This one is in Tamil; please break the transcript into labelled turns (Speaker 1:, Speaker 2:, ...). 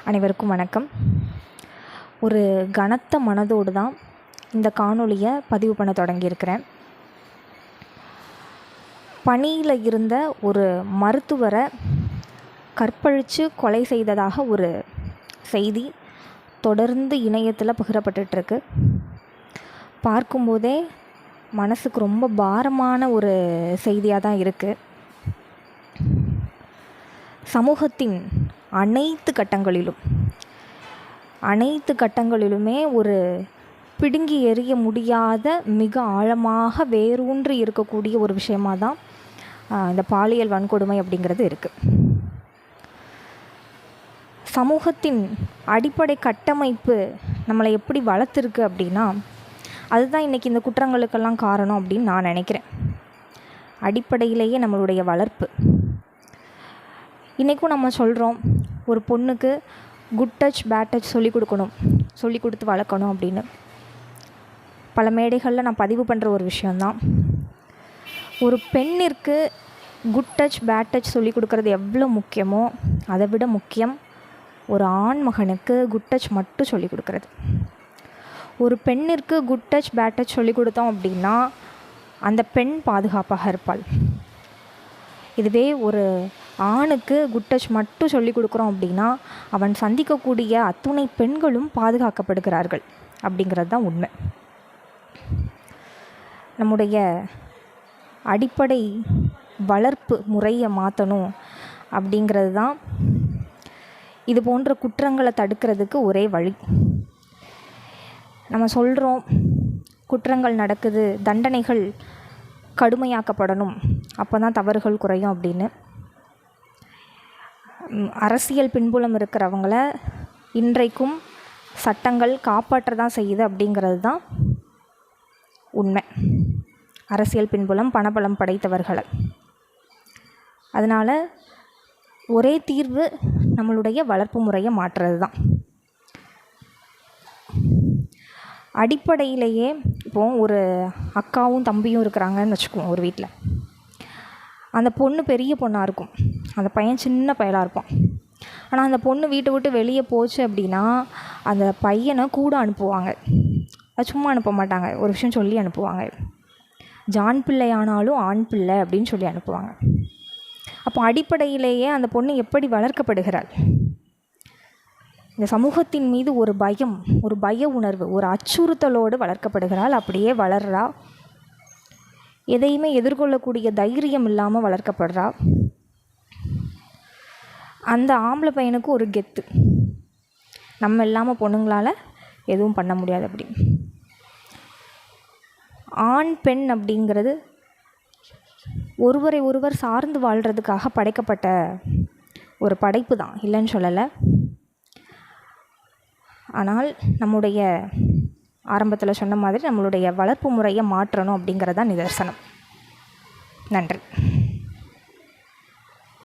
Speaker 1: அனைவருக்கும் வணக்கம். ஒரு கனத்த மனதோடு தான் இந்த காணொளியை பதிவு பண்ண தொடங்கியிருக்கிறேன். பணியில் இருந்த ஒரு மருத்துவரை கற்பழித்து கொலை செய்ததாக ஒரு செய்தி தொடர்ந்து இணையத்தில் பகிரப்பட்டுருக்கு. பார்க்கும்போதே மனசுக்கு ரொம்ப பாரமான ஒரு செய்தியாக தான் இருக்குது. சமூகத்தின் அனைத்து கட்டங்களிலுமே ஒரு பிடுங்கி எறிய முடியாத மிக ஆழமாக வேரூன்றி இருக்கக்கூடிய ஒரு விஷயமாக தான் இந்த பாலியல் வன்கொடுமை அப்படிங்கிறது இருக்குது. சமூகத்தின் அடிப்படை கட்டமைப்பு நம்மளை எப்படி வளர்த்துருக்கு அப்படின்னா அதுதான் இன்றைக்கி இந்த குற்றங்களுக்கெல்லாம் காரணம் அப்படின்னு நான் நினைக்கிறேன். அடிப்படையிலேயே நம்மளுடைய வளர்ப்பு. இன்றைக்கும் நம்ம சொல்கிறோம், ஒரு பொண்ணுக்கு குட் டச் பேட் டச் சொல்லிக் கொடுத்து வளர்க்கணும் அப்படின்னு. பல மேடைகளில் நான் பதிவு பண்ணுற ஒரு விஷயந்தான். ஒரு பெண்ணிற்கு குட் டச் பேட் டச் சொல்லிக் கொடுக்கறது எவ்வளோ முக்கியமோ அதை விட முக்கியம் ஒரு ஆண் மகனுக்கு குட் டச் மட்டும் சொல்லிக் கொடுக்கறது. ஒரு பெண்ணிற்கு குட் டச் பேட் டச் சொல்லிக் கொடுத்தோம் அப்படின்னா அந்த பெண் பாதுகாப்பாக இருப்பாள். இதுவே ஒரு ஆணுக்கு குட் டச் மட்டும் சொல்லிக் கொடுக்குறோம் அப்படின்னா அவன் சந்திக்கக்கூடிய அத்துணை பெண்களும் பாதுகாக்கப்படுகிறார்கள் அப்படிங்கிறது தான் உண்மை. நம்முடைய அடிப்படை வளர்ப்பு முறையை மாற்றணும் அப்படிங்கிறது தான் இது போன்ற குற்றங்களை தடுக்கிறதுக்கு ஒரே வழி. நம்ம சொல்கிறோம், குற்றங்கள் நடக்குது, தண்டனைகள் கடுமையாக்கப்படணும், அப்போ தான் தவறுகள் குறையும் அப்படின்னு. அரசியல் பின்புலம் இருக்கிறவங்கள இன்றைக்கும் சட்டங்கள் காப்பாற்ற தான் செய்யுது அப்படிங்கிறது தான் உண்மை. அரசியல் பின்புலம் பணபலம் படைத்தவர்களை. அதனால் ஒரே தீர்வு நம்மளுடைய வளர்ப்பு முறையை மாற்றுறது தான். அடிப்படையிலேயே இப்போது ஒரு அக்காவும் தம்பியும் இருக்கிறாங்கன்னு வச்சுக்குவோம் ஒரு வீட்டில். அந்த பொண்ணு பெரிய பொண்ணாக இருக்கும், அந்த பையன் சின்ன பயலாக இருப்பான். ஆனால் அந்த பொண்ணு வீட்டை விட்டு வெளியே போச்சு அப்படின்னா அந்த பையனை கூட அனுப்புவாங்க. அது சும்மா அனுப்ப மாட்டாங்க, ஒரு விஷயம் சொல்லி அனுப்புவாங்க. ஜான் பிள்ளை ஆனாலும் ஆண் பிள்ளை அப்படின்னு சொல்லி அனுப்புவாங்க. அப்போ அடிப்படையிலேயே அந்த பொண்ணு எப்படி வளர்க்கப்படுகிறாள்? இந்த சமூகத்தின் மீது ஒரு பயம், ஒரு பய உணர்வு, ஒரு அச்சுறுத்தலோடு வளர்க்கப்படுகிறாள். அப்படியே வளர்றா, எதையுமே எதிர்கொள்ளக்கூடிய தைரியம் இல்லாமல் வளர்க்கப்படுறா. அந்த ஆம்பளை பையனுக்கு ஒரு கெத்து, நம்ம இல்லாமல் பொண்ணுங்களால் எதுவும் பண்ண முடியாது அப்படி. ஆண் பெண் அப்படிங்கிறது ஒருவரை ஒருவர் சார்ந்து வாழ்கிறதுக்காக படைக்கப்பட்ட ஒரு படைப்பு தான், இல்லைன்னு சொல்லலை. ஆனால் நம்முடைய ஆரம்பத்தில் சொன்ன மாதிரி நம்மளுடைய வளர்ப்பு முறையை மாற்றணும் அப்படிங்கிறது தான் நிதர்சனம். நன்றி.